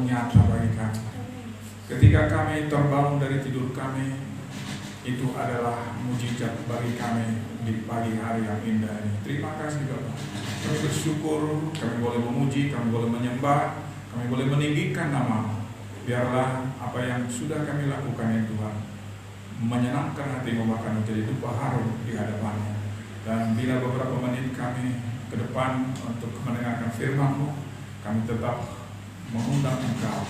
nyata bagi kami. Ketika kami terbangun dari tidur kami, itu adalah mujizat bagi kami di pagi hari yang indah ini. Terima kasih Bapak. Kami bersyukur, kami boleh memuji, kami boleh menyembah, kami boleh meninggikan nama. Biarlah apa yang sudah kami lakukan ya Tuhan menyenangkan hati bahkan menjadi dupa harum di hadapannya. Dan bila beberapa menit kami ke depan untuk mendengarkan firman-Mu, kami tetap mengundang Engkau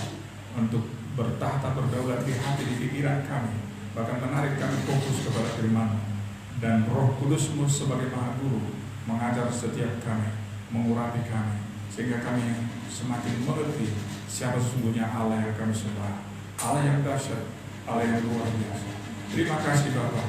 untuk bertahta berdaulat di hati, di pikiran kami, bahkan menarik kami fokus kepada firman-Mu. Dan Roh Kudus-Mu sebagai Maha Guru mengajar setiap kami, mengurapi kami, sehingga kami semakin mengerti siapa sesungguhnya Allah yang kami sembah, Allah yang dahsyat, Allah yang luar biasa. Terima kasih Bapak.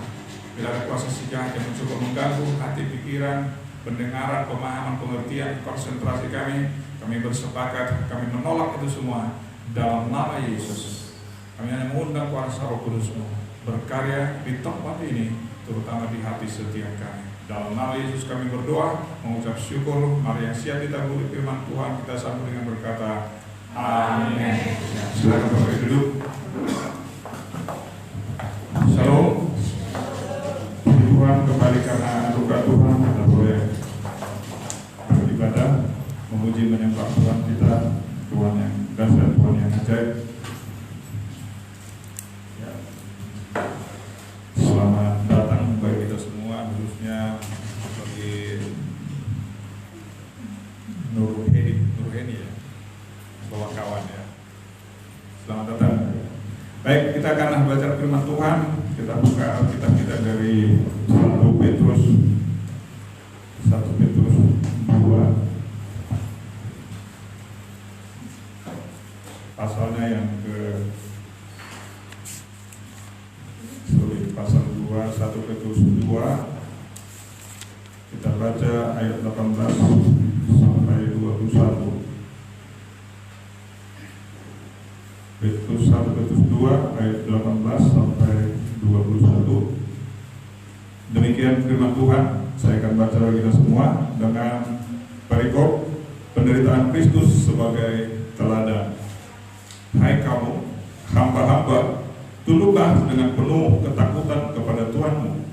Bila ada kuasa sejahat yang mencoba mengganggu hati, pikiran, pendengaran, pemahaman, pengertian, konsentrasi kami bersepakat, kami menolak itu semua dalam nama Yesus. Kami hanya mengundang kuasa Roh Kudus-Mu berkarya di tempat ini, terutama di hati setiap kami. Dalam nama Yesus kami berdoa, mengucap syukur. Mari yang siap ditaburi firman Tuhan kita sambut dengan berkata amin. Silakan Bapak duduk. Shalom. Tuhan kembali karena anugerah Tuhan kita boleh beribadah, memuji menyembah Tuhan kita, Tuhan yang dahsyat, Tuhan yang ajaib. Ya. Selamat datang bagi kita semua, khususnya bagi Nurheni ya, bawa kawan ya. Selamat datang. Baik, kita akan baca firman Tuhan. Kita buka Alkitab kita dari 1 Petrus 2 pasalnya yang pasal 2, 1 Petrus 2. Kita baca ayat 18 sampai 21. Petrus 1 Petrus 2 ayat 18 sampai 21. Demikian firman Tuhan. Saya akan baca bagi kita semua dengan perikop penderitaan Kristus sebagai teladan. Hai kamu hamba-hamba, tunduklah dengan penuh ketakutan kepada Tuhanmu,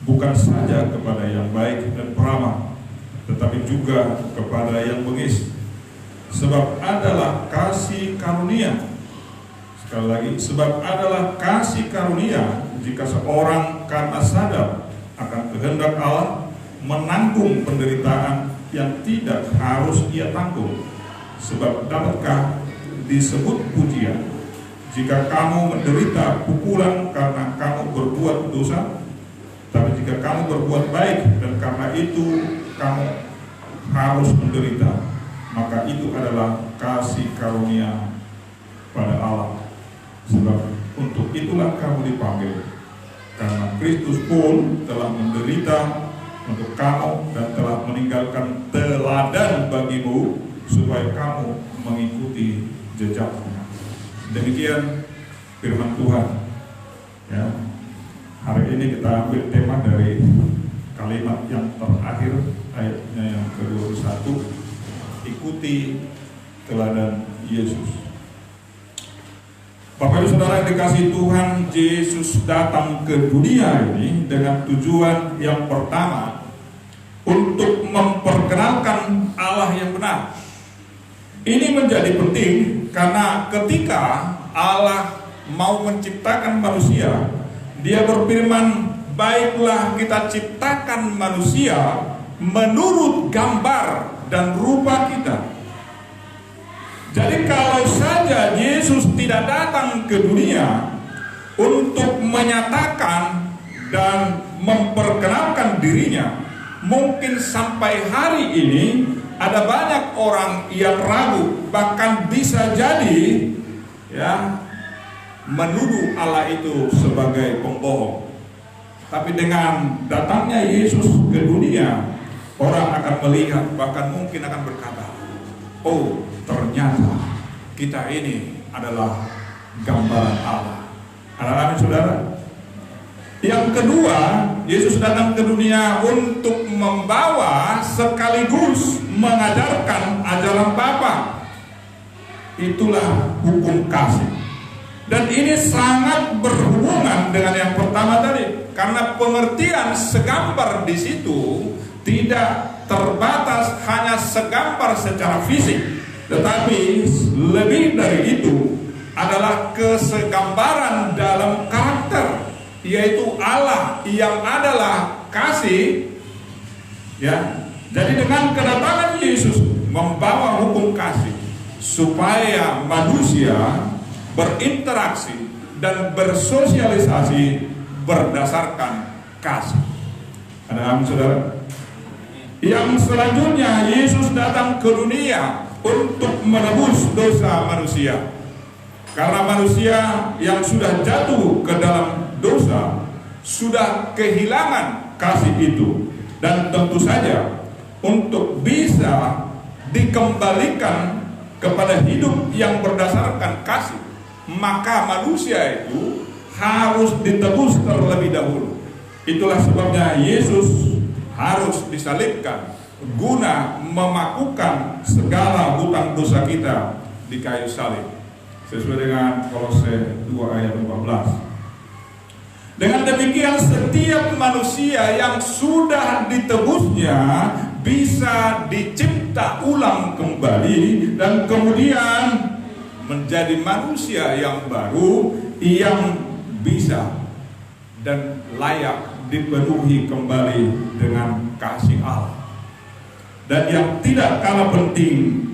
bukan saja kepada yang baik dan peramah, tetapi juga kepada yang bengis. Sebab adalah kasih karunia. Sekali lagi, sebab adalah kasih karunia jika seorang karena sadar akan kehendak Allah menanggung penderitaan yang tidak harus ia tanggung. Sebab dapatkah disebut pujian jika kamu menderita pukulan karena kamu berbuat dosa? Tapi jika kamu berbuat baik dan karena itu kamu harus menderita, maka itu adalah kasih karunia pada Allah. Sebab untuk itulah kamu dipanggil, karena Kristus pun telah menderita untuk kamu dan telah meninggalkan teladan bagimu supaya kamu mengikuti jejaknya. Demikian firman Tuhan. Ya, hari ini kita ambil tema dari kalimat yang terakhir, ayatnya yang ke-21. Ikuti teladan Yesus. Bapak Ibu Saudara yang dikasihi Tuhan, Yesus datang ke dunia ini dengan tujuan yang pertama, untuk memperkenalkan Allah yang benar. Ini menjadi penting karena ketika Allah mau menciptakan manusia, Dia berfirman, baiklah kita ciptakan manusia menurut gambar dan rupa kita. Jadi kalau saja Yesus tidak datang ke dunia untuk menyatakan dan memperkenalkan dirinya, mungkin sampai hari ini ada banyak orang yang ragu, bahkan bisa jadi ya menuduh Allah itu sebagai pembohong. Tapi dengan datangnya Yesus ke dunia, orang akan melihat, bahkan mungkin akan berkata, oh, ternyata kita ini adalah gambaran Allah. Amin, saudara. Yang kedua, Yesus datang ke dunia untuk membawa sekaligus mengajarkan ajaran Bapa. itulah hukum kasih. Dan ini sangat berhubungan dengan yang pertama tadi, karena pengertian segambar di situ tidak terbatas hanya segambar secara fisik, tetapi lebih dari itu adalah kesegambaran dalam karakter, yaitu Allah yang adalah kasih. Ya, jadi dengan kedatangan Yesus membawa hukum kasih supaya manusia berinteraksi dan bersosialisasi berdasarkan kasih. Ada amin, saudara? Yang selanjutnya, Yesus datang ke dunia untuk menebus dosa manusia. Karena manusia yang sudah jatuh ke dalam dosa sudah kehilangan kasih itu. Dan tentu saja untuk bisa dikembalikan kepada hidup yang berdasarkan kasih, maka manusia itu harus ditebus terlebih dahulu. Itulah sebabnya Yesus harus disalibkan guna memakukan segala hutang dosa kita di kayu salib, sesuai dengan Kolose 2 ayat 14. Dengan demikian setiap manusia yang sudah ditebusnya bisa dicipta ulang kembali dan kemudian menjadi manusia yang baru yang bisa dan layak dipenuhi kembali dengan kasih Allah. Dan yang tidak kalah penting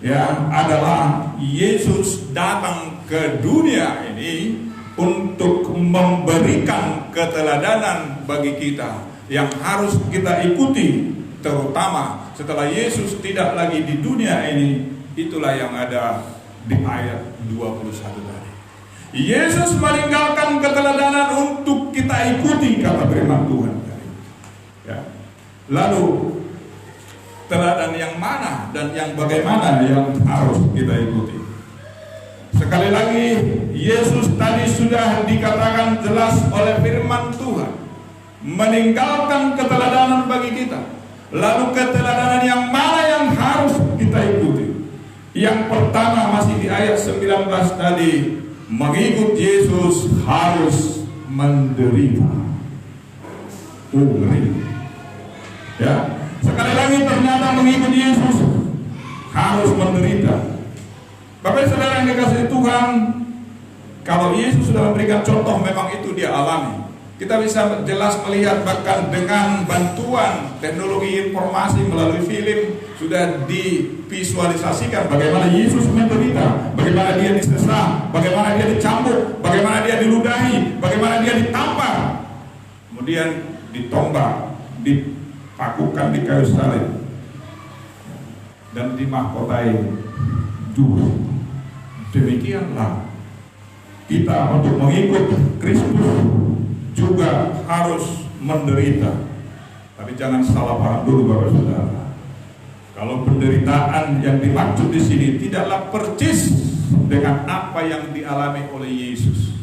ya adalah Yesus datang ke dunia ini untuk memberikan keteladanan bagi kita yang harus kita ikuti, terutama setelah Yesus tidak lagi di dunia ini. Itulah yang ada di ayat 21 tadi. Yesus meninggalkan keteladanan untuk kita ikuti, kata firman Tuhan tadi. Ya. Lalu teladan yang mana dan yang bagaimana yang harus kita ikuti? Sekali lagi, Yesus tadi sudah dikatakan jelas oleh firman Tuhan, meninggalkan keteladanan bagi kita. Lalu keteladanan yang mana yang harus kita ikuti? Yang pertama masih di ayat 19 tadi, mengikut Yesus harus menderita. Ya, sekali lagi ternyata mengikut Yesus harus menderita. Bapak saudara yang dikasihi Tuhan, kalau Yesus sudah memberikan contoh, memang itu dia alami. Kita bisa jelas melihat bahkan dengan bantuan teknologi informasi melalui film sudah divisualisasikan bagaimana Yesus menderita, bagaimana dia disesah, bagaimana dia dicambuk, bagaimana dia diludahi, bagaimana dia ditampar, kemudian ditombak, dipakukan di kayu salib, dan dimahkotai juru. Demikianlah kita untuk mengikut Kristus juga harus menderita. Tapi jangan salah paham dulu Bapak Saudara. Kalau penderitaan yang dimaksud di sini tidaklah persis dengan apa yang dialami oleh Yesus.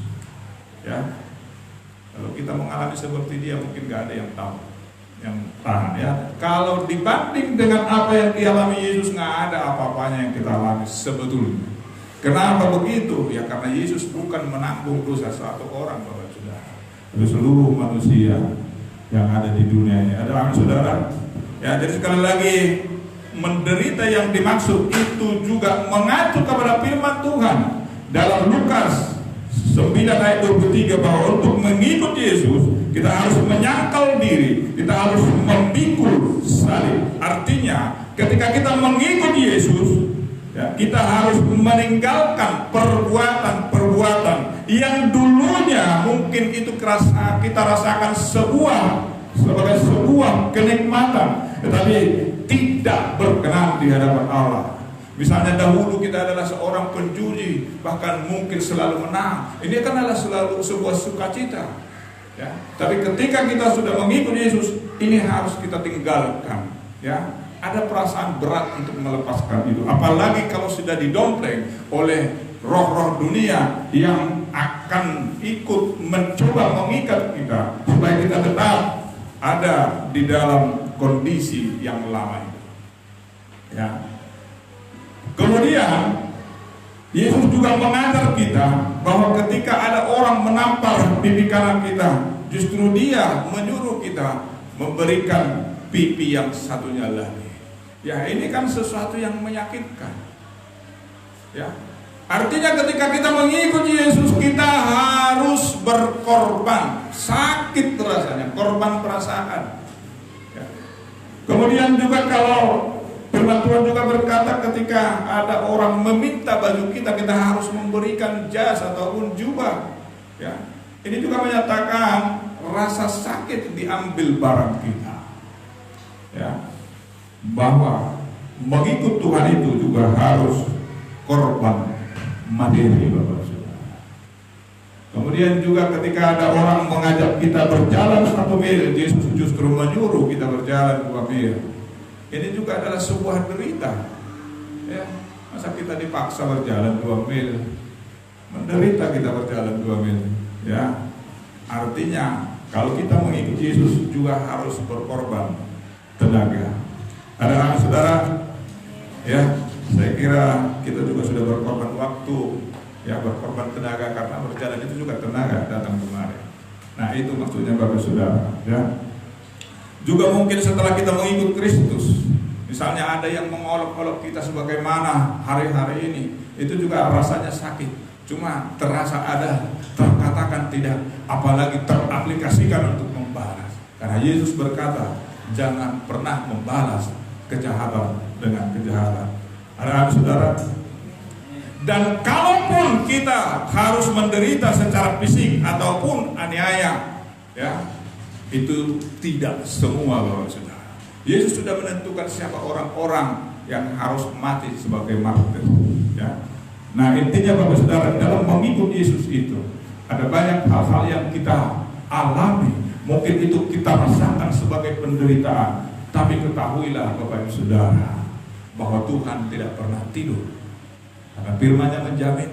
Ya, kalau kita mengalami seperti dia mungkin nggak ada yang tahu, yang tahan ya. Kalau dibanding dengan apa yang dialami Yesus, nggak ada apa-apanya yang kita alami sebetulnya. Kenapa begitu? Ya karena Yesus bukan menanggung dosa satu orang, Bapak Saudara, tapi seluruh manusia yang ada di dunia ini. Ada amin, saudara? Ya, jadi sekali lagi, menderita yang dimaksud itu juga mengacu kepada firman Tuhan dalam Lukas 9 ayat 23, bahwa untuk mengikut Yesus kita harus menyangkal diri, kita harus memikul salib. Artinya ketika kita mengikut Yesus, ya, kita harus meninggalkan perbuatan-perbuatan yang dulunya mungkin itu kita rasakan sebagai sebuah kenikmatan, tetapi tidak berkenan di hadapan Allah. Misalnya dahulu kita adalah seorang penjudi, bahkan mungkin selalu menang. Ini kan adalah selalu sebuah sukacita. Ya. Tapi ketika kita sudah mengikut Yesus, ini harus kita tinggalkan. Ya. Ada perasaan berat untuk melepaskan itu. Apalagi kalau sudah didompleng oleh roh-roh dunia yang akan ikut mencoba mengikat kita supaya kita tetap ada di dalam kondisi yang lama itu. Ya. Kemudian Yesus juga mengajar kita bahwa ketika ada orang menampar pipi kanan kita, justru dia menyuruh kita memberikan pipi yang satunya lagi. Ya, ini kan sesuatu yang menyakitkan. Ya, artinya ketika kita mengikuti Yesus, kita harus berkorban. Sakit rasanya, korban perasaan. Ya. Kemudian juga kalau firman Tuhan juga berkata ketika ada orang meminta baju kita, kita harus memberikan jas ataupun jubah. Ya. Ini juga menyatakan rasa sakit diambil barang kita. Ya. Bahwa mengikut Tuhan itu juga harus korban mandiri, Bapak Saudara. Kemudian juga ketika ada orang mengajak kita berjalan 1 mil, Yesus justru menyuruh kita berjalan 2 mil. Ini juga adalah sebuah derita. Ya, masa kita dipaksa berjalan 2 mil? Menderita kita berjalan 2 mil. Ya, artinya kalau kita mengikuti Yesus juga harus berkorban tenaga. Ada saudara, ya, saya kira kita juga sudah berkorban waktu, ya, berkorban tenaga, karena berjalan itu juga tenaga datang kemari. Nah, itu maksudnya Bapak Saudara, ya. Juga mungkin setelah kita mengikut Kristus, misalnya ada yang mengolok-olok kita sebagaimana hari-hari ini, itu juga rasanya sakit. Cuma terasa ada, terkatakan tidak, apalagi teraplikasikan untuk membalas. Karena Yesus berkata, jangan pernah membalas kejahatan dengan kejahatan. Ada saudara, dan kalaupun kita harus menderita secara fisik ataupun aniaya, ya, itu tidak semua, Bapak Saudara. Yesus sudah menentukan siapa orang-orang yang harus mati sebagai martir, ya. Nah, intinya Bapak Saudara, dalam mengikut Yesus itu ada banyak hal-hal yang kita alami. Mungkin itu kita rasakan sebagai penderitaan, tapi ketahuilah Bapak Ibu Saudara, bahwa Tuhan tidak pernah tidur. Karena firman-Nya menjamin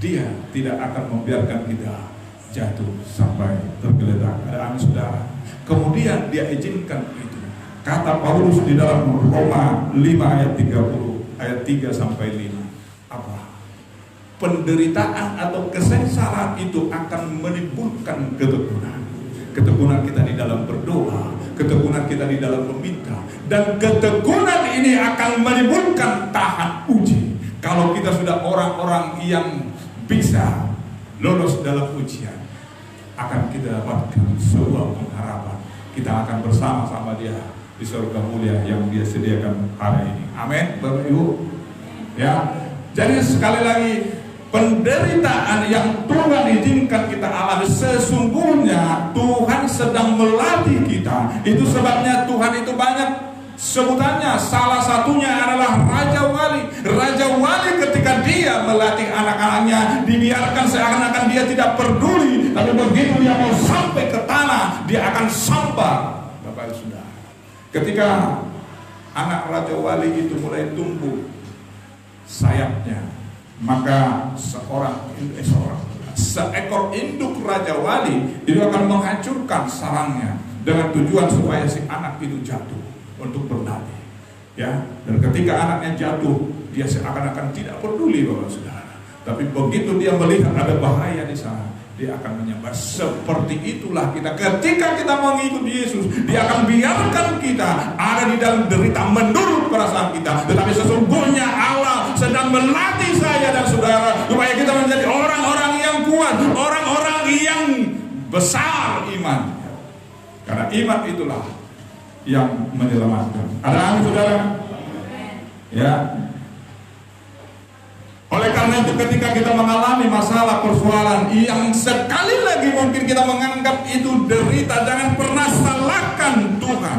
Dia tidak akan membiarkan kita jatuh sampai tergeletak. Ada amin saudara. Kemudian Dia izinkan itu. Kata Paulus di dalam Roma 5 ayat 30, ayat 3 sampai 5. Apa? Penderitaan atau kesengsaraan itu akan menimbulkan ketekunan. Ketekunan kita di dalam berdoa, ketekunan kita di dalam meminta, dan ketekunan ini akan menimbulkan tahan uji. Kalau kita sudah orang-orang yang bisa lolos dalam ujian, akan kita dapatkan sebuah pengharapan. Kita akan bersama-sama Dia di surga mulia yang Dia sediakan hari ini. Amin, Bapak Ibu. Ya, jadi sekali lagi, penderitaan yang Tuhan izinkan kita alami, sesungguhnya Tuhan sedang melatih kita. Itu sebabnya Tuhan itu banyak sebutannya. Salah satunya adalah Raja Wali. Raja Wali ketika Dia melatih anak-anaknya, dibiarkan seakan-akan Dia tidak peduli, tapi begitu Dia mau sampai ke tanah, Dia akan sambar. Bapak Saudara, ketika anak Raja Wali itu mulai tumbuh sayapnya, maka seekor induk Raja Wali itu akan menghancurkan sarangnya dengan tujuan supaya si anak itu jatuh untuk bernadi. Ya, dan ketika anaknya jatuh, dia seakan-akan tidak peduli, Bapak Saudara. Tapi begitu dia melihat ada bahaya di sana, dia akan menyambar. Seperti itulah kita ketika kita mengikuti Yesus, Dia akan biarkan kita ada di dalam derita menurut perasaan kita. Tetapi sesungguhnya Allah sedang melatih saya dan saudara supaya kita menjadi orang-orang yang kuat, orang-orang yang besar iman. Karena iman itulah yang menyelamatkan. Ada amin saudara? Ya. Oleh karena itu ketika kita mengalami masalah persoalan yang sekali lagi mungkin kita menganggap itu derita, jangan pernah salahkan Tuhan.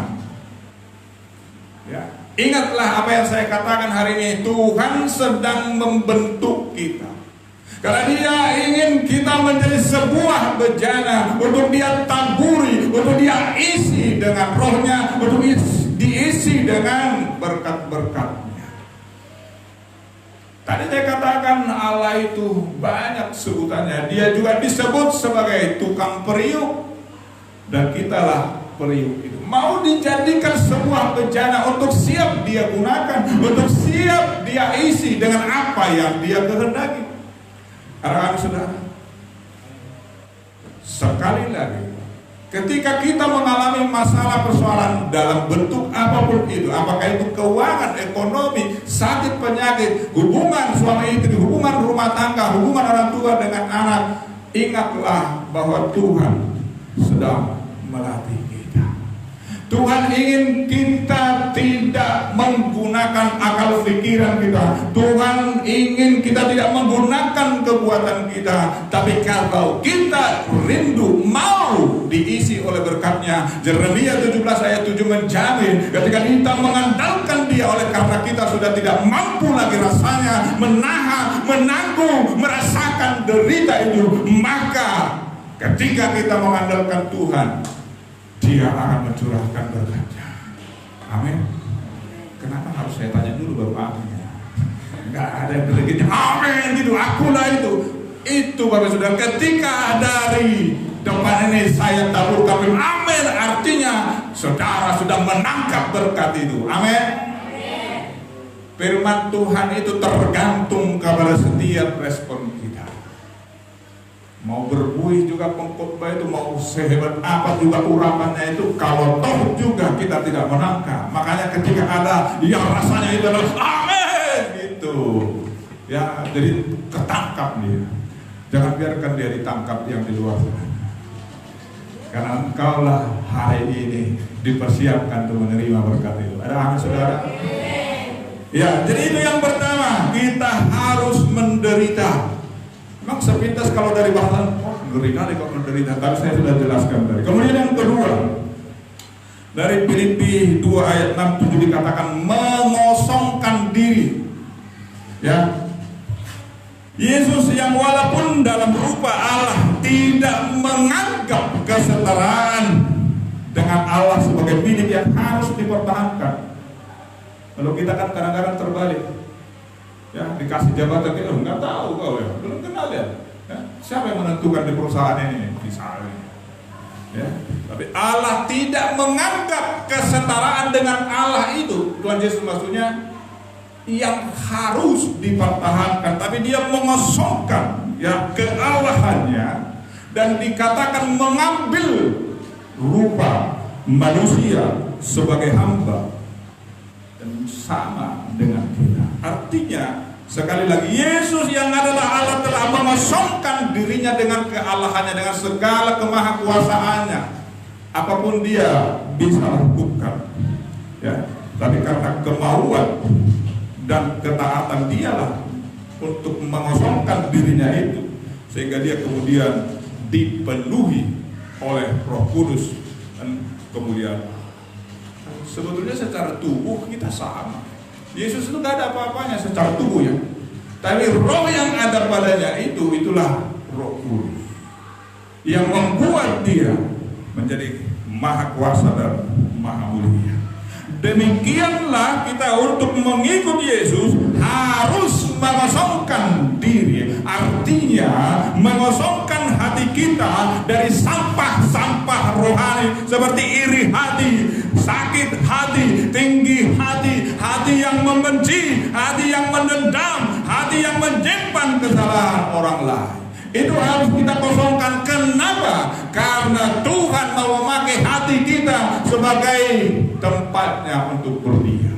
Ya. Ingatlah apa yang saya katakan hari ini, Tuhan sedang membentuk kita. Karena Dia ingin kita menjadi sebuah bejana untuk Dia taburi, untuk Dia isi dengan rohnya, untuk diisi dengan berkat-berkatnya. Tadi saya katakan Allah itu banyak sebutannya. Dia juga disebut sebagai tukang periuk, dan kitalah periuk itu, mau dijadikan sebuah bejana untuk siap dia gunakan, untuk siap dia isi dengan apa yang dia kehendaki. Anak-anak saudara, sekali lagi, ketika kita mengalami masalah persoalan dalam bentuk apapun itu, apakah itu keuangan, ekonomi, sakit, penyakit, hubungan suami istri, hubungan rumah tangga, hubungan orang tua dengan anak, ingatlah bahwa Tuhan sedang melatih kita. Tuhan ingin kita tidak menggunakan akal pikiran kita. Tuhan ingin kita tidak menggunakan kekuatan kita. Tapi kalau kita rindu, mau diisi oleh berkat-Nya, Yeremia 17 ayat 7 menjamin ketika kita mengandalkan Dia, oleh karena kita sudah tidak mampu lagi rasanya menahan, menanggung, merasakan derita itu, maka ketika kita mengandalkan Tuhan, Dia akan mencurahkan berkat-Nya. Amin. Kenapa harus saya tanya dulu baru amin ya? Enggak ada yang begitu. Amin gitu, akulah itu. Itu Bapak Saudara, ketika dari depan ini saya taburkan amin, artinya saudara sudah menangkap berkat itu. Amin. Firman Tuhan itu tergantung kepada setiap respon kita. Mau berbuih juga pengkhotbah itu, mau sehebat apa juga urapannya itu, kalau toh juga kita tidak menangkap. Makanya ketika ada yang rasanya itu adalah amin gitu ya, jadi ketangkap dia. Jangan biarkan dia ditangkap yang di luar sana, karena engkaulah hari ini dipersiapkan untuk menerima berkat itu. Ada amin saudara? Ya, jadi itu yang pertama, kita harus menderita. Memang sepintas kalau dari bahasa ngeri kali kok menderita, tapi saya sudah jelaskan tadi. Kemudian yang kedua, dari Filipi 2 ayat 6-7 dikatakan mengosongkan diri. Ya, Yesus yang walaupun dalam rupa Allah tidak menganggap kesetaraan dengan Allah sebagai milik yang harus dipertahankan. Lalu kita kan kadang-kadang terbalik. Ya, dikasih jabatan kita, nggak tahu kau ya, belum kenal ya. Siapa yang menentukan di perusahaan ini? Misalnya, ya. Tapi Allah tidak menganggap kesetaraan dengan Allah itu. Tuhan Yesus maksudnya yang harus dipertahankan, tapi Dia mengosongkan ya kealahannya dan dikatakan mengambil rupa manusia sebagai hamba dan sama dengan kita. Artinya sekali lagi, Yesus yang adalah Allah telah mengosongkan dirinya dengan kealahannya, dengan segala kemahakuasaannya. Apapun Dia bisa lakukan, ya. Tapi karena kemauan dan ketaatan Dialah untuk mengosongkan dirinya itu, sehingga Dia kemudian dipenuhi oleh Roh Kudus dan kemudian sebetulnya secara tubuh kita sama. Yesus itu gak ada apa-apanya secara tubuh ya, tapi roh yang ada padanya itulah Roh Kudus yang membuat Dia menjadi maha kuasa dan maha mulia. Demikianlah kita untuk mengikut Yesus harus mengosongkan diri. Artinya mengosongkan hati kita dari sampah-sampah rohani seperti iri hati, sakit hati, tinggi hati, hati yang membenci, hati yang mendendam, hati yang menyimpan kesalahan orang lain. Itu harus kita kosongkan. Kenapa? Karena Tuhan mau memakai hati kita sebagai tempatnya untuk berdiam.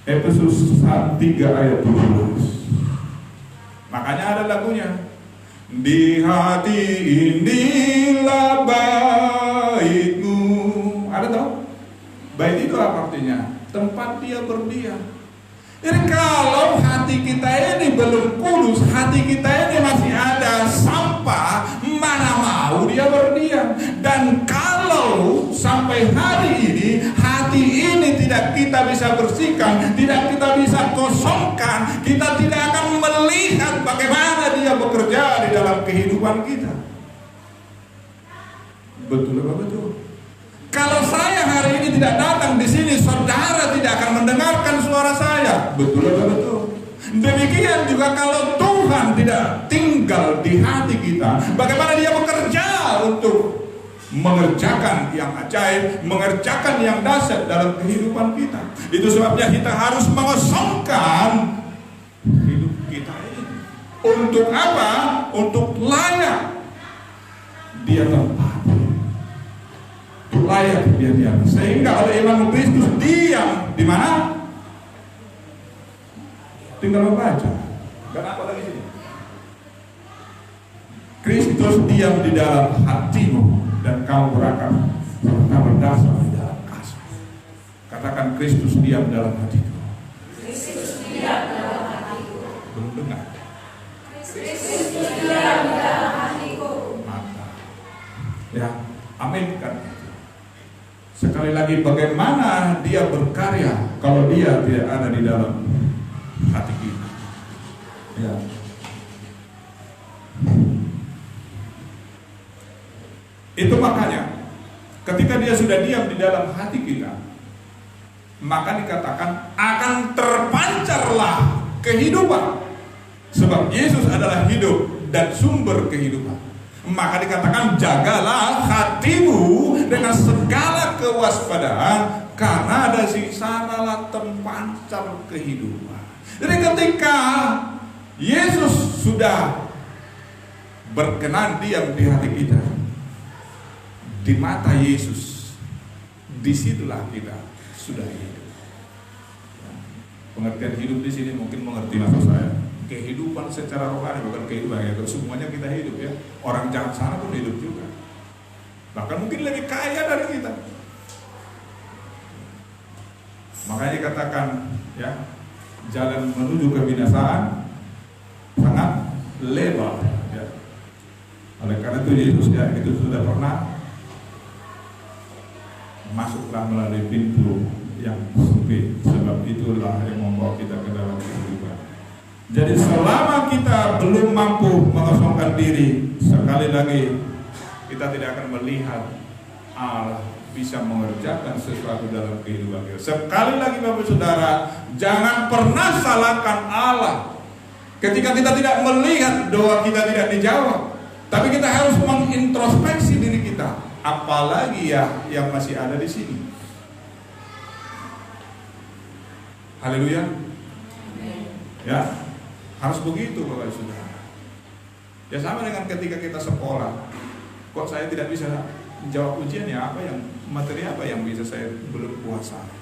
Efesus 3 ayat 12. Makanya ada lagunya, di hati inilah baitmu. Ada tahu? Bait itu apa artinya? Tempat Dia berdiam. Jadi kalau hati kita ini belum kudus, hati kita ini masih ada sampah, mana mau Dia berdiam. Dan kalau sampai hari ini hati ini tidak kita bisa bersihkan, tidak kita bisa kosongkan, kita tidak akan melihat bagaimana Dia bekerja di dalam kehidupan kita. Betul apa betul? Kalau saya hari ini tidak datang di sini, saudara tidak akan mendengarkan suara saya. Betul atau betul? Demikian juga kalau Tuhan tidak tinggal di hati kita, bagaimana Dia bekerja untuk mengerjakan yang ajaib, mengerjakan yang dahsyat dalam kehidupan kita. Itu sebabnya kita harus mengosongkan hidup kita ini. Untuk apa? Untuk layak dia tempati, layak dia diam. Sehingga oleh iman Kristus diam di mana? Tinggal membaca. Kenapa lagi sini? Kristus diam di dalam hatimu dan kamu berakar serta berdasar di dalam kasih. Katakan, Kristus diam dalam hatiku. Kristus diam dalam hatiku. Belum dengar. Kristus diam dalam hatiku. Mantap. Ya, amin kan. Sekali lagi, bagaimana dia berkarya kalau dia tidak ada di dalam hati kita? Ya. Itu makanya ketika dia sudah diam di dalam hati kita, maka dikatakan akan terpancarlah kehidupan. Sebab Yesus adalah hidup dan sumber kehidupan. Maka dikatakan jagalah hatimu dengan segala kewaspadaan, karena dari sanalah terpancar kehidupan. Jadi ketika Yesus sudah berkenan diam di hati kita, di mata Yesus, disitulah kita sudah hidup. Pengertian hidup di sini mungkin mengerti maksud saya. Kehidupan secara rohani, bukan kehidupan ya. Semuanya kita hidup ya. Orang jahat sana pun hidup juga. Bahkan mungkin lebih kaya dari kita. Makanya dikatakan ya, jalan menuju kebinasaan sangat lebar. Ya. Oleh karena itu Yesus ya, itu sudah pernah masuklah melalui pintu yang sempit, sebab itulah yang membawa kita ke dalam kehidupan. Jadi selama kita belum mampu mengosongkan diri, sekali lagi kita tidak akan melihat Allah bisa mengerjakan sesuatu dalam kehidupan kita. Sekali lagi Bapak Saudara, jangan pernah salahkan Allah ketika kita tidak melihat doa kita tidak dijawab. Tapi kita harus mengintrospeksi diri kita, apalagi ya yang masih ada di sini. Haleluya. Ya, harus begitu Bapak Saudara. Ya sama dengan ketika kita sekolah, kok saya tidak bisa menjawab ujian, ya apa yang materi apa yang bisa saya belum kuasai.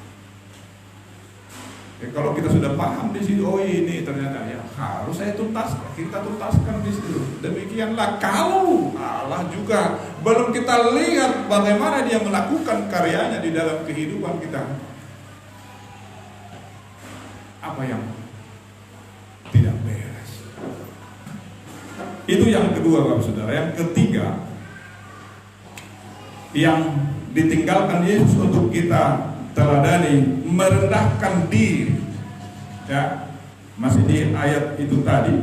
Ya, kalau kita sudah paham di situ, oh ini ternyata ya harus saya tuntaskan, kita tuntaskan di situ. Demikianlah kalau Allah juga belum kita lihat bagaimana Dia melakukan karyanya di dalam kehidupan kita, apa yang tidak beres. Itu yang kedua Bapak Saudara. Yang ketiga, yang ditinggalkan Yesus untuk kita teladani, merendahkan diri. Ya, masih di ayat itu tadi.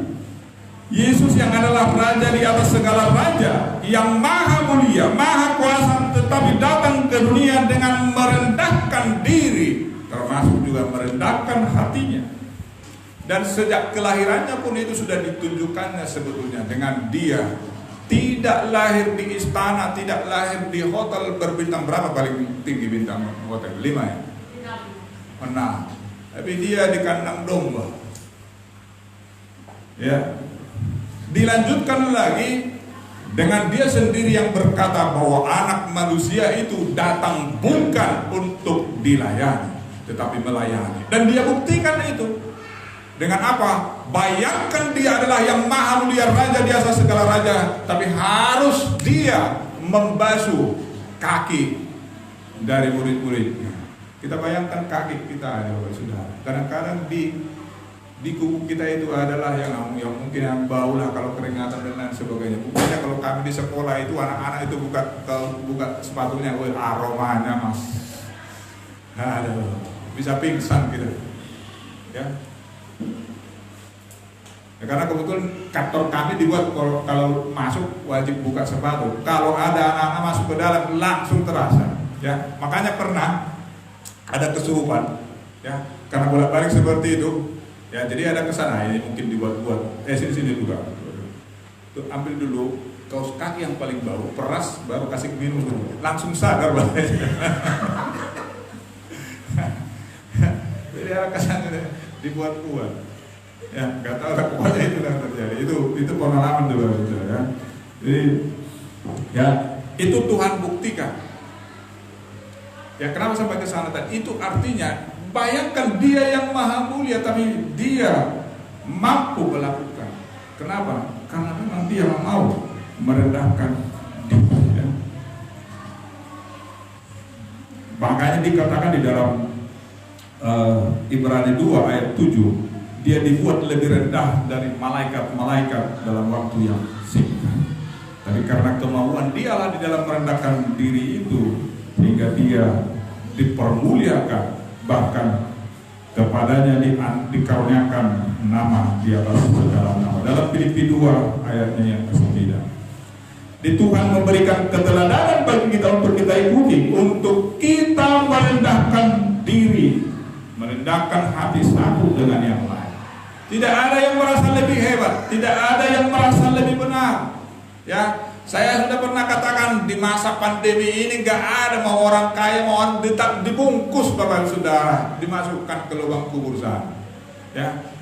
Yesus yang adalah raja di atas segala raja, yang maha mulia, maha kuasa, tetapi datang ke dunia dengan merendahkan diri, termasuk juga merendahkan hatinya. Dan sejak kelahirannya pun itu sudah ditunjukkannya sebetulnya dengan Dia tidak lahir di istana, tidak lahir di hotel berbintang. Berapa paling tinggi bintang hotel? 5 ya? 6. Tapi dia di kandang domba. Ya. Dilanjutkan lagi dengan Dia sendiri yang berkata bahwa anak manusia itu datang bukan untuk dilayani, tetapi melayani. Dan Dia buktikan itu. Dengan apa? Bayangkan Dia adalah yang maha mulia, raja di atas segala raja, tapi harus Dia membasuh kaki dari murid-muridnya. Kita bayangkan kaki kita ya Bapak Saudara. Kadang-kadang di kuku kita itu adalah yang mungkin yang bau lah kalau keringatan dan lain sebagainya. Mungkin kalau kami di sekolah itu anak-anak itu buka sepatunya, aromanya mas, aduh, bisa pingsan gitu. Ya. Ya, karena kebetulan kantor kami dibuat kalau masuk wajib buka sepatu. Kalau ada anak-anak masuk ke dalam langsung terasa. Ya, makanya pernah ada kesurupan. Ya, karena bolak-balik seperti itu. Ya, jadi ada kesana ini mungkin dibuat-buat. Sini buka. Tuh, ambil dulu kaos kaki yang paling bau, peras, baru kasih minum, langsung sadar banget. Jadi kesannya dibuat-buat. Ya, nggak tahu lah, pokoknya itu yang terjadi. Itu pengalaman dulu gitu ya. Jadi ya itu Tuhan buktikan. Ya, kenapa sampai ke sana tadi? Itu artinya bayangkan dia yang maha mulia, tapi dia mampu melakukan. Kenapa? Karena memang dia mau merendahkan diri. Ya. Makanya dikatakan di dalam Ibrani 2 ayat 7, dia dibuat lebih rendah dari malaikat-malaikat dalam waktu yang singkat. Tapi karena kemauan dialah di dalam merendahkan diri itu, sehingga dia dipermuliakan, bahkan kepadanya dikaruniakan nama di atas segala nama. Dalam Filipi 2 ayatnya yang ke-9. Di Tuhan memberikan keteladanan bagi kita untuk kita ikuti, untuk kita merendahkan diri, merendahkan hati satu dengan yang lain. Tidak ada yang merasa lebih hebat, tidak ada yang merasa lebih benar. Ya, saya sudah pernah katakan di masa pandemi ini nggak ada mau orang kaya mau orang tetap dibungkus Bapak Saudara, dimasukkan ke lubang kubur sana. Ya,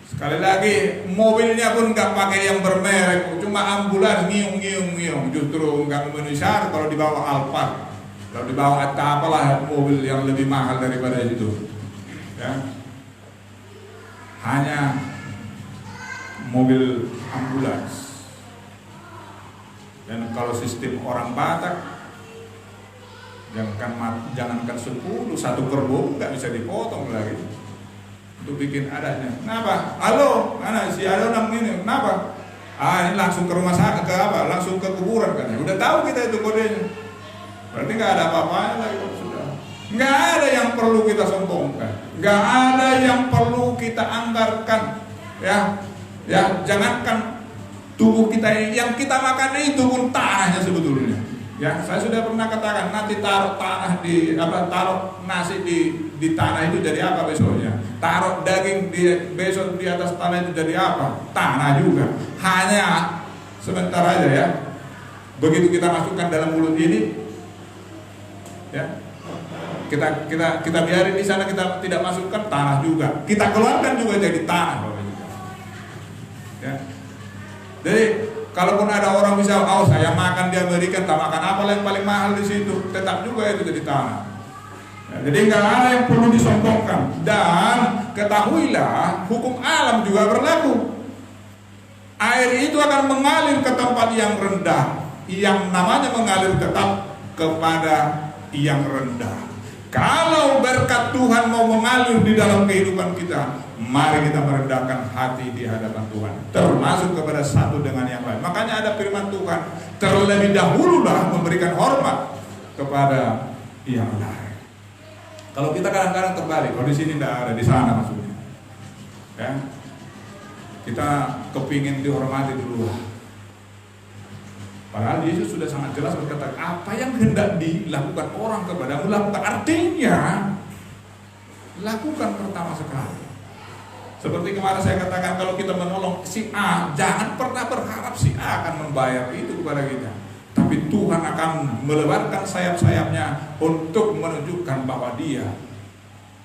sekali lagi mobilnya pun nggak pakai yang bermerek, cuma ambulans ngiung, justru nggak memenuhi syarat kalau dibawa Alphard, kalau dibawa apalah mobil yang lebih mahal daripada itu. Ya, hanya mobil ambulans. Dan kalau sistem orang Batak, jangankan 10, satu kerbau nggak bisa dipotong lagi. Itu bikin adanya. Kenapa? Halo, mana si Adonam ini? Kenapa? Ini langsung ke rumah sakit, langsung ke kuburan kan? Udah tahu kita itu kodenya. Berarti nggak ada apa-apanya lagi, sudah. Nggak ada yang perlu kita sombongkan, nggak ada yang perlu kita anggarkan. Ya, jangankan tubuh kita yang kita makan itu pun tanahnya sebetulnya. Ya, saya sudah pernah katakan, nanti taruh tanah taruh nasi di tanah itu jadi apa besoknya? Taruh daging besok di atas tanah itu jadi apa? Tanah juga. Hanya sebentar aja ya. Begitu kita masukkan dalam mulut ini, ya, kita biarin di sana, kita tidak masukkan, tanah juga. Kita keluarkan juga jadi tanah. Ya. Jadi kalaupun ada orang bisa, saya makan di Amerika, tak makan apa yang paling mahal di situ, tetap juga itu jadi tanah. Ya, jadi nggak ada yang perlu disombongkan. Dan ketahuilah hukum alam juga berlaku. Air itu akan mengalir ke tempat yang rendah. Yang namanya mengalir tetap kepada yang rendah. Kalau berkat Tuhan mau mengalir di dalam kehidupan kita, mari kita merendahkan hati di hadapan Tuhan, termasuk kepada satu dengan yang lain. Makanya ada firman Tuhan, terlebih dahululah memberikan hormat kepada yang lain. Kalau kita kadang-kadang terbalik, kalau di sini tidak ada, di sana maksudnya. Ya, kita kepingin dihormati dulu. Padahal Yesus sudah sangat jelas berkata, apa yang hendak dilakukan orang kepadamu, lakukan. Artinya, lakukan pertama sekali. Seperti kemarin saya katakan, kalau kita menolong si A, jangan pernah berharap si A akan membayar itu kepada kita. Tapi Tuhan akan melebarkan sayap-sayapnya untuk menunjukkan bahwa Dia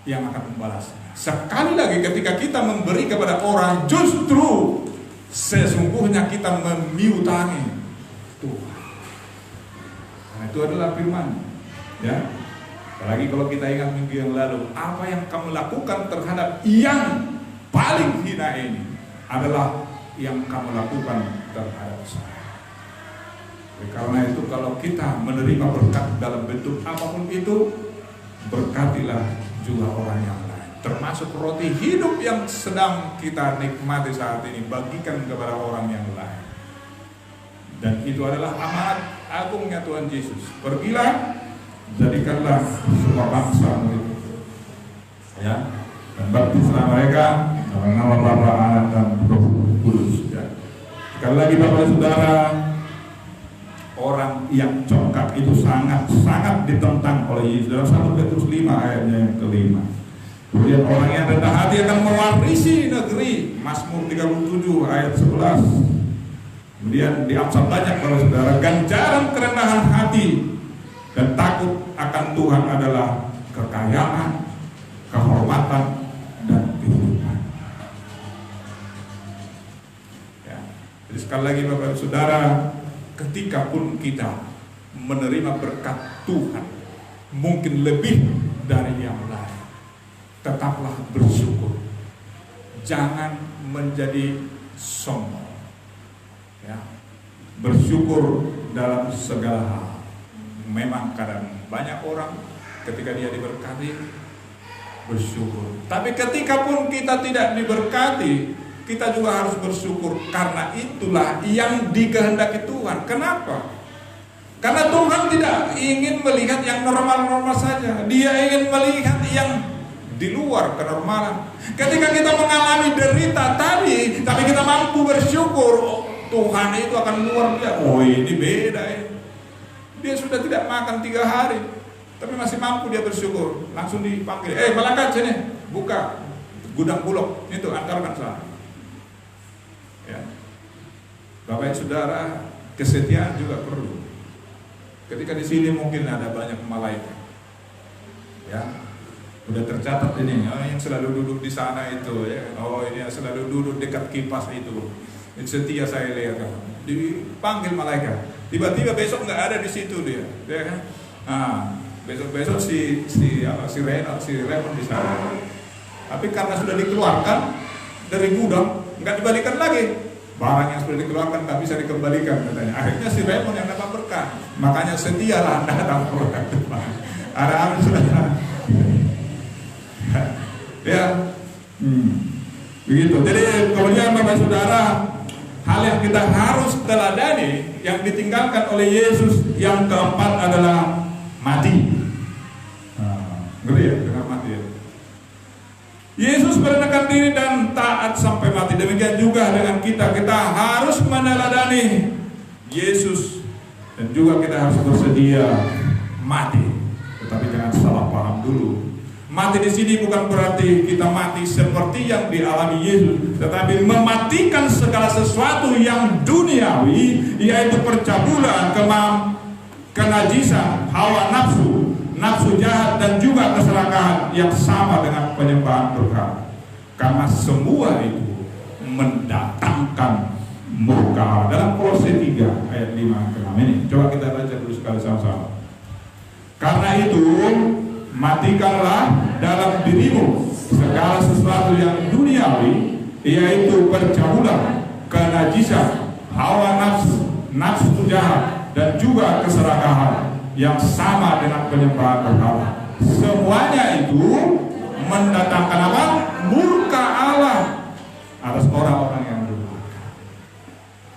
yang akan membalasnya. Sekali lagi ketika kita memberi kepada orang, justru sesungguhnya kita memiutangi Tuhan. Nah, itu adalah firman. Ya. Apalagi kalau kita ingat minggu yang lalu, apa yang kamu lakukan terhadap yang paling hina ini adalah yang kamu lakukan terhadap saya. Karena itu kalau kita menerima berkat dalam bentuk apapun itu, berkatilah juga orang yang lain. Termasuk roti hidup yang sedang kita nikmati saat ini, bagikan kepada orang yang lain. Dan itu adalah amanat agungnya Tuhan Yesus. Pergilah, jadikanlah semua bangsa murid, ya, dan baptislah mereka dalam nama Bapa, Anak dan Roh Kudus. Ya. Sekali lagi Bapak Saudara, orang yang congkak itu sangat ditentang oleh Yesus dalam 1 Petrus 5 ayatnya yang ke-5. Kemudian orang yang rendah hati akan mewarisi negeri. Mazmur 37 ayat 11 Kemudian di Amsal banyak Bapak Saudara, ganjaran kerendahan hati dan takut akan Tuhan adalah kekayaan, kehormatan, dan kehidupan. Ya. Jadi sekali lagi Bapak Saudara, ketika pun kita menerima berkat Tuhan, mungkin lebih dari yang lain, tetaplah bersyukur. Jangan menjadi sombong. Ya. Bersyukur dalam segala hal. Memang kadang banyak orang ketika dia diberkati bersyukur. Tapi ketika pun kita tidak diberkati, kita juga harus bersyukur, karena itulah yang dikehendaki Tuhan. Kenapa? Karena Tuhan tidak ingin melihat yang normal-normal saja. Dia ingin melihat yang di luar kenormalan. Ketika kita mengalami derita tadi, tapi kita mampu bersyukur, Tuhan itu akan luar biasa. Oh, ini beda ya. Dia sudah tidak makan 3 hari, tapi masih mampu dia bersyukur. Langsung dipanggil, Malaikat sini, buka gudang bulog, itu antarkan saya. Ya. Bapak Saudara, kesetiaan juga perlu. Ketika di sini mungkin ada banyak malaikat, ya, udah tercatat ini, yang selalu duduk di sana itu, ya, ini yang selalu duduk dekat kipas itu, setia saya lihat, dipanggil malaikat. Tiba-tiba besok nggak ada di situ dia, ya kan? Besok si Raymond di sana. Tapi karena sudah dikeluarkan dari gudang, nggak dibalikan lagi. Barang yang sudah dikeluarkan nggak bisa dikembalikan katanya. Akhirnya si Raymond yang dapat berkah. Makanya setialah Anda datang berkat Tuhan. Ada sudah. Ya, begitu. Jadi kemudian Bapak Saudara, hal yang kita harus teladani yang ditinggalkan oleh Yesus yang keempat adalah mati. Ngeri ya, dengar mati ya. Yesus merendahkan diri dan taat sampai mati. Demikian juga dengan kita harus meneladani Yesus, dan juga kita harus bersedia mati. Tetapi jangan salah paham dulu. Mati di sini bukan berarti kita mati seperti yang dialami Yesus, tetapi mematikan segala sesuatu yang duniawi, yaitu percabulan, kenajisan, hawa nafsu, nafsu jahat, dan juga keserakahan yang sama dengan penyembahan berhala. Karena semua itu mendatangkan murka Allah. Dalam Kolose 3 ayat 5 ke 6 ini, coba kita baca dulu sekali sama-sama. Karena itu matikanlah dalam dirimu segala sesuatu yang duniawi, yaitu percabulan, kenajisan, hawa nafsu, nafsu jahat, dan juga keserakahan yang sama dengan penyembahan berhala. Semuanya itu mendatangkan apa? Murka Allah atas orang-orang yang durhaka.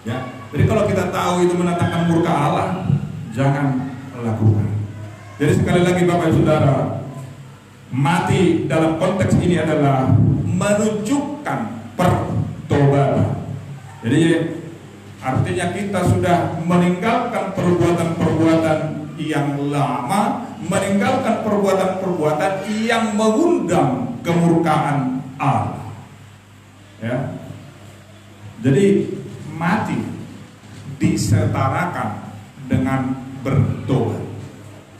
Ya, jadi kalau kita tahu itu mendatangkan murka Allah, jangan lakukan. Jadi sekali lagi Bapak Saudara, mati dalam konteks ini adalah menunjukkan pertobatan. Jadi artinya kita sudah meninggalkan perbuatan-perbuatan yang lama, meninggalkan perbuatan-perbuatan yang mengundang kemurkaan Allah. Ya. Jadi mati disetarakan dengan bertobat.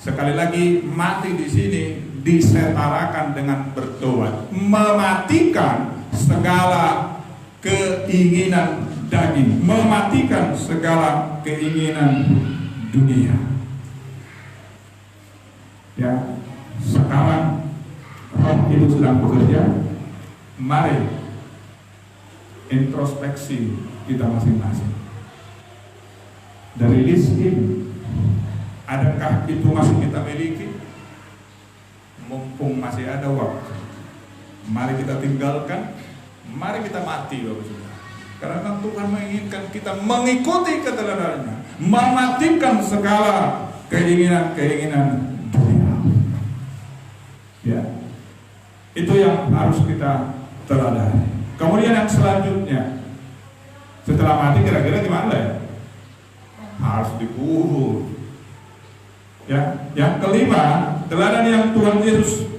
Sekali lagi, mati di sini disetarakan dengan bertobat, mematikan segala keinginan daging, mematikan segala keinginan dunia. Ya, sekarang Roh itu sedang bekerja. Mari introspeksi kita masing-masing. Dari list ini, adakah itu masih kita miliki? Mumpung masih ada waktu, mari kita tinggalkan, mari kita mati, Bapak Saudara. Karena Tuhan menginginkan kita mengikuti keteladanannya, mematikan segala keinginan-keinginan dunia. Ya, itu yang harus kita teladani. Kemudian yang selanjutnya, setelah mati kira-kira gimana ya? Harus dikubur. Ya, yang kelima, teladan yang Tuhan Yesus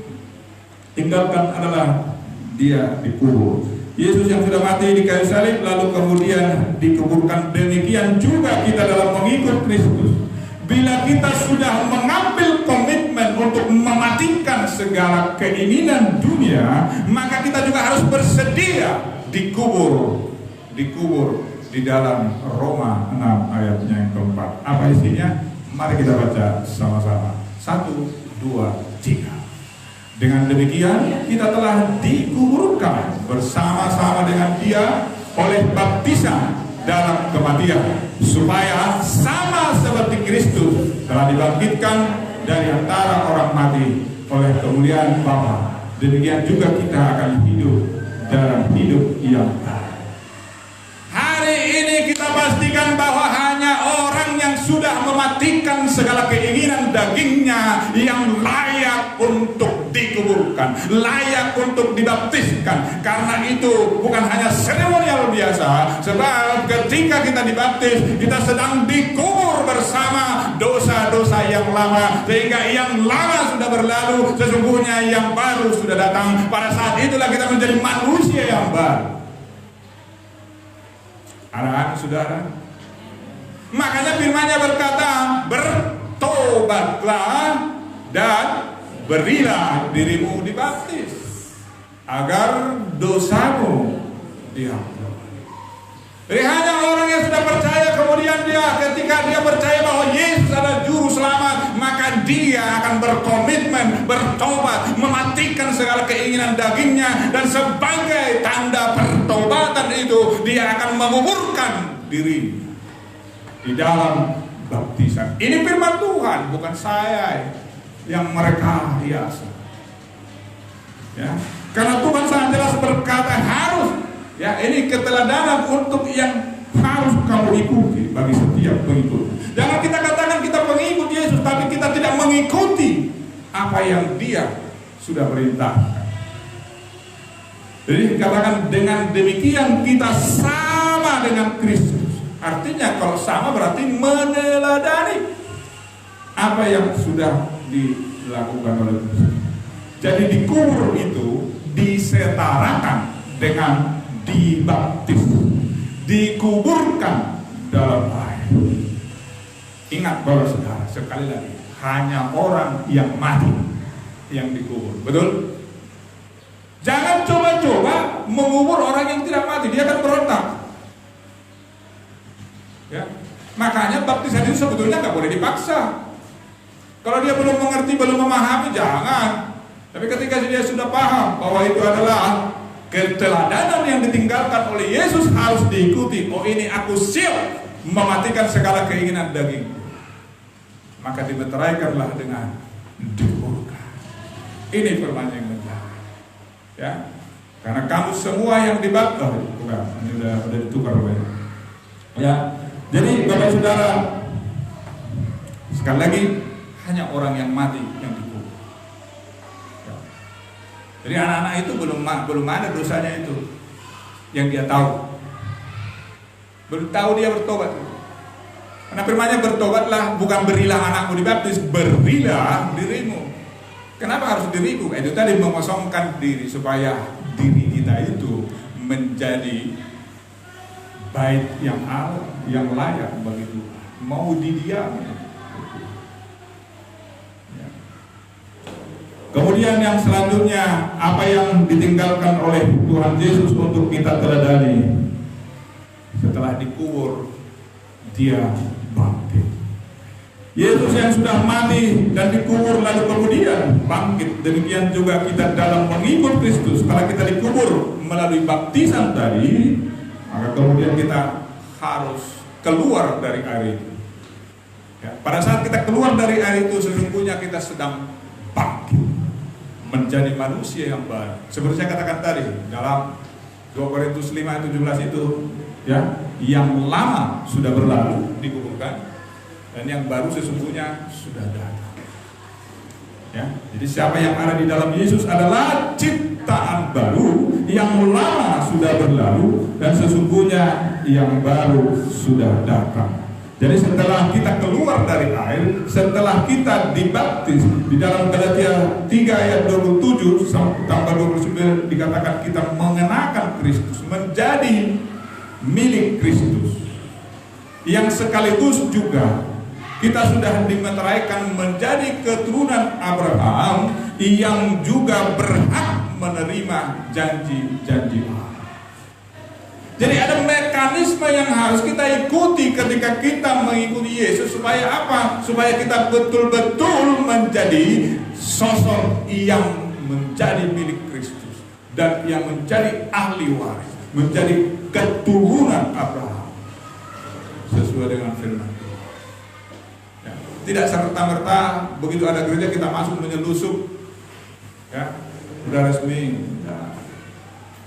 tinggalkan adalah dia dikubur. Yesus yang sudah mati di kayu salib lalu kemudian dikuburkan, demikian juga kita dalam mengikut Kristus. Bila kita sudah mengambil komitmen untuk mematikan segala keinginan dunia, maka kita juga harus bersedia dikubur di dalam Roma 6 ayatnya yang keempat. Apa isinya? Mari kita baca sama-sama. 1, 2, 3. Dengan demikian kita telah dikuburkan bersama-sama dengan Dia oleh baptisan dalam kematian, supaya sama seperti Kristus telah dibangkitkan dari antara orang mati oleh kemuliaan Bapa, demikian juga kita akan hidup dalam hidup yang baru. Hari ini kita pastikan bahwa hanya orang yang sudah mematikan segala keinginan dagingnya yang layak untuk dikuburkan, layak untuk dibaptiskan. Karena itu bukan hanya seremonial biasa, sebab ketika kita dibaptis, kita sedang dikubur bersama dosa-dosa yang lama, sehingga yang lama sudah berlalu, sesungguhnya yang baru sudah datang. Pada saat itulah kita menjadi manusia yang baru. Anak-anak saudara, makanya firman-Nya berkata, bertobatlah dan berilah dirimu dibaptis agar dosamu diampuni. Jadi hanya orang yang sudah percaya, kemudian ketika dia percaya bahwa Yesus adalah juru selamat, maka dia akan berkomitmen, bertobat, mematikan segala keinginan dagingnya, dan sebagai tanda pertobatan itu dia akan menguburkan diri di dalam baptisan. Ini firman Tuhan, bukan saya yang mereka hiasa. Ya, karena Tuhan sangat jelas berkata harus. Ya, ini keteladanan untuk yang harus kamu ikuti bagi setiap pengikut. Jangan kita katakan kita pengikut Yesus, tapi kita tidak mengikuti apa yang Dia sudah perintahkan. Jadi katakan dengan demikian kita sama dengan Kristus. Artinya kalau sama berarti meneladani apa yang sudah dilakukan oleh Kristus. Jadi dikubur itu disetarakan dengan dibaptis, dikuburkan dalam air. Ingat bahwa saudara, sekali lagi, hanya orang yang mati yang dikubur, betul? Jangan coba-coba mengubur orang yang tidak mati, dia akan berontak. Ya, makanya baptisan itu sebetulnya nggak boleh dipaksa. Kalau dia belum mengerti, belum memahami, jangan. Tapi ketika dia sudah paham bahwa itu adalah keteladanan yang ditinggalkan oleh Yesus harus diikuti. Oh, ini aku siap mematikan segala keinginan daging, maka dimeteraikanlah dengan dikuburkan. Ini firman yang benar. Ya, karena kamu semua yang dibaptis, bukan, ini sudah ditukar oleh. Ya, jadi Bapak Saudara, sekali lagi hanya orang yang mati yang dikubur. Jadi anak-anak itu belum ada dosanya itu yang dia tahu. Belum tahu dia bertobat. Karena firman-Nya bertobatlah, bukan berilah anakmu dibaptis, berilah dirimu. Kenapa harus diriku? Itu tadi mengosongkan diri supaya diri kita itu menjadi bait yang Allah, yang layak bagi Tuhan. Mau didiami. Kemudian yang selanjutnya, apa yang ditinggalkan oleh Tuhan Yesus untuk kita teladani? Setelah dikubur, Dia bangkit. Yesus yang sudah mati dan dikubur lalu kemudian bangkit, demikian juga kita dalam mengikut Kristus. Kalau kita dikubur melalui baptisan tadi, maka kemudian kita harus keluar dari air itu. Ya, pada saat kita keluar dari air itu, sesungguhnya kita sedang bangkit menjadi manusia yang baru. Seperti saya katakan tadi dalam 2 Korintus 5:17 itu, ya, yang lama sudah berlalu dikuburkan dan yang baru sesungguhnya sudah datang. Ya, jadi siapa yang ada di dalam Yesus adalah ciptaan baru, yang lama sudah berlalu dan sesungguhnya yang baru sudah datang. Jadi setelah kita keluar dari air, setelah kita dibaptis, di dalam Galatia 3 ayat 27 tambah 29 dikatakan kita mengenakan Kristus, menjadi milik Kristus. Yang sekaligus juga kita sudah dimeteraikan menjadi keturunan Abraham yang juga berhak menerima janji-janji Allah. Jadi ada mekanisme yang harus kita ikuti ketika kita mengikuti Yesus. Supaya apa? Supaya kita betul-betul menjadi sosok yang menjadi milik Kristus dan yang menjadi ahli waris, menjadi keturunan Abraham sesuai dengan firman Tuhan. Ya. Tidak serta-merta begitu ada gereja kita masuk menyelusup, ya, sudah resmi. Ya.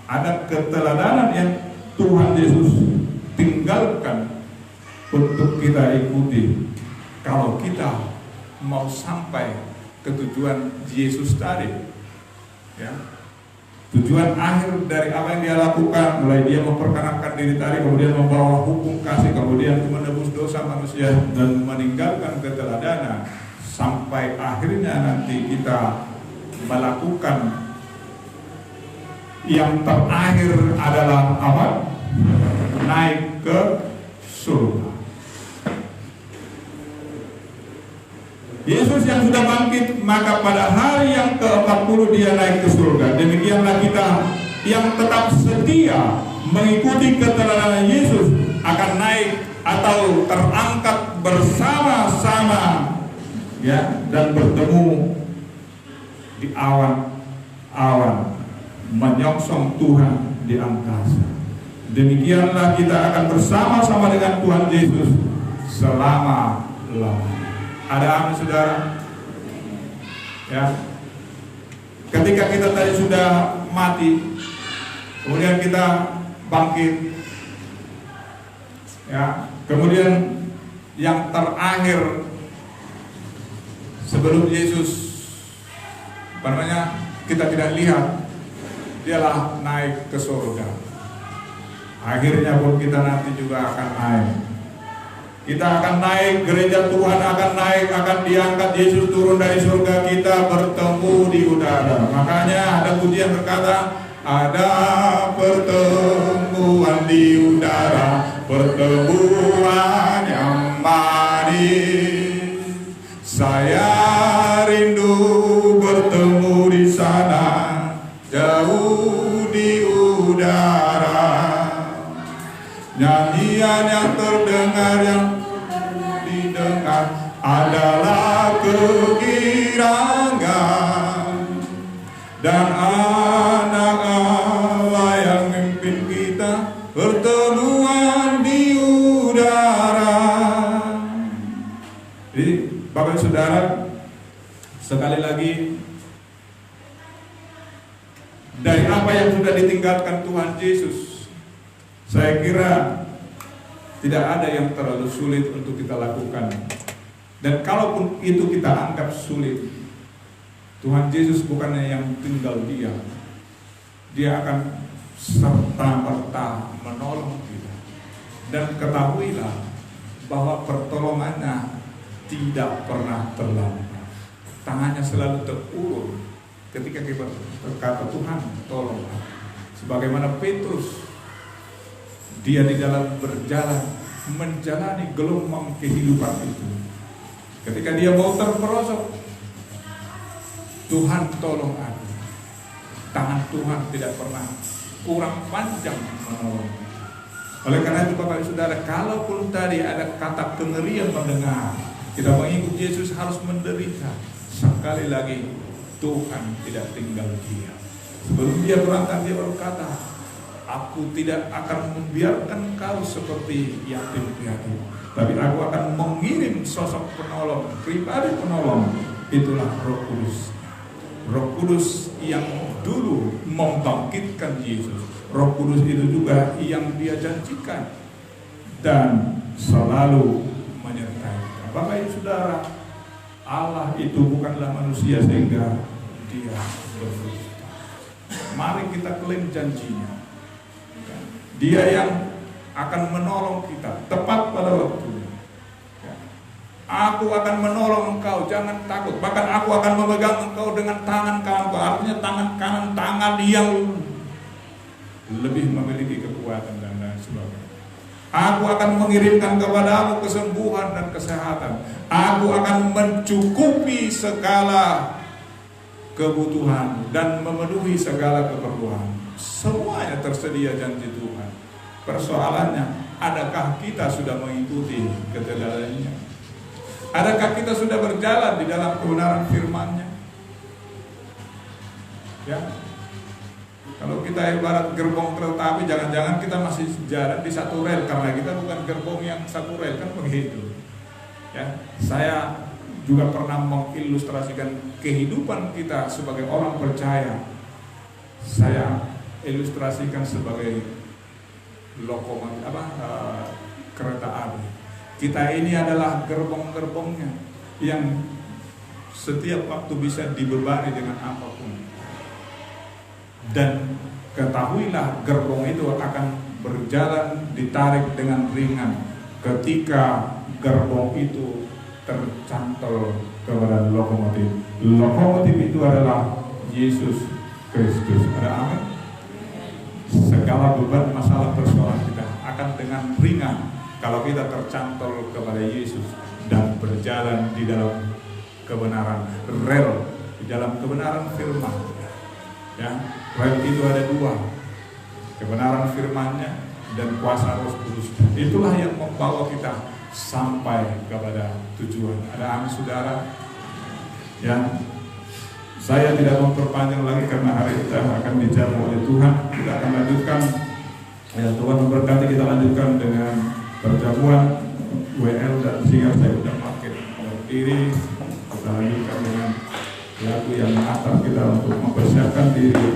Ada keteladanan yang Tuhan Yesus tinggalkan untuk kita ikuti kalau kita mau sampai ke tujuan Yesus tadi, ya. Tujuan akhir dari apa yang dia lakukan, mulai dia memperkenalkan diri tadi, kemudian membawa hukum kasih, kemudian menebus dosa manusia dan meninggalkan keteladanan, sampai akhirnya nanti kita melakukan yang terakhir adalah apa? Naik ke surga. Yesus yang sudah bangkit, maka pada hari yang ke-40 dia naik ke surga. Demikianlah kita yang tetap setia mengikuti keteladanan Yesus akan naik atau terangkat bersama-sama, ya, dan bertemu di awan-awan menyongsong Tuhan di angkasa. Demikianlah kita akan bersama-sama dengan Tuhan Yesus selama-lamanya. Ada amin, saudara? Ya. Ketika kita tadi sudah mati, kemudian kita bangkit, ya. Kemudian yang terakhir sebelum Yesus, apa namanya, kita tidak lihat, dialah naik ke surga. Akhirnya pun kita nanti juga akan naik. Kita akan naik, gereja Tuhan akan naik, akan diangkat, Yesus turun dari surga, kita bertemu di udara. Makanya ada pujian berkata, ada pertemuan di udara, pertemuan yang manis. Saya rindu bertemu di sana, jauh di udara. Nyanyian yang terdengar, yang didengar adalah kegirangan dan anak Allah yang memimpin kita pertemuan di udara. Jadi Bapak Saudara, sekali lagi, dari apa yang sudah ditinggalkan Tuhan Yesus, saya kira tidak ada yang terlalu sulit untuk kita lakukan. Dan kalaupun itu kita anggap sulit, Tuhan Yesus bukannya yang tinggal diam. Dia akan serta-merta menolong kita. Dan ketahuilah bahwa pertolongannya tidak pernah terlambat. Tangannya selalu terulur ketika kita berkata, Tuhan tolonglah. Sebagaimana Petrus, dia di dalam berjalan menjalani gelombang kehidupan itu, ketika dia mau terperosok, Tuhan tolong aku. Tangan Tuhan tidak pernah kurang panjang menolong. Oleh karena itu Bapak Ibu Saudara, kalaupun tadi ada kata kengerian mendengar, kita mengikut Yesus harus menderita. Sekali lagi, Tuhan tidak tinggal diam. Sebelum dia berangkat, dia berkata, aku tidak akan membiarkan kau seperti yatim piatu, tapi aku akan mengirim sosok penolong, pribadi penolong. Itulah Roh Kudus. Roh Kudus yang dulu membangkitkan Yesus. Roh Kudus itu juga yang dia janjikan dan selalu menyertai. Bapak Ibu Saudara, Allah itu bukanlah manusia sehingga dia berdusta. Mari kita klaim janjinya. Dia yang akan menolong kita tepat pada waktunya. aku akan menolong engkau, jangan takut. Bahkan aku akan memegang engkau dengan tangan kananku. Artinya tangan kanan, tangan yang lebih memiliki kekuatan dan lain sebagainya. Aku akan mengirimkan kepadamu kesembuhan dan kesehatan. Aku akan mencukupi segala kebutuhan dan memenuhi segala keperluan. Semuanya tersedia janji Tuhan. Persoalannya, adakah kita sudah mengikuti keteladaannya? Adakah kita sudah berjalan di dalam kebenaran firman-Nya? Ya. Kalau kita ibarat gerbong kereta api, jangan-jangan kita masih jalan di satu rel karena kita bukan gerbong yang satu rel, kan begitu. Ya, saya juga pernah mengilustrasikan kehidupan kita sebagai orang percaya. Saya ilustrasikan sebagai lokomotif kereta api. Kita ini adalah gerbong-gerbongnya yang setiap waktu bisa dibebani dengan apapun. Dan ketahuilah gerbong itu akan berjalan ditarik dengan ringan ketika gerbong itu tercantol kepada lokomotif. Lokomotif itu adalah Yesus Kristus. Ada amin? Segala beban masalah persoalan kita akan dengan ringan kalau kita tercantol kepada Yesus dan berjalan di dalam kebenaran rel, di dalam kebenaran firman. Ya, rel itu ada dua, kebenaran firman-Nya dan kuasa Roh Kudus. Itulah yang membawa kita sampai kepada tujuan. Ada amin saudara? Ya, saya tidak memperpanjang lagi karena hari kita akan dijamu oleh Tuhan. Kita akan lanjutkan. Ya, Tuhan memberkati, kita lanjutkan dengan perjamuan WL dan sehingga saya sudah pakai diri. Kita lanjutkan dengan lagu yang mengantar kita untuk mempersiapkan diri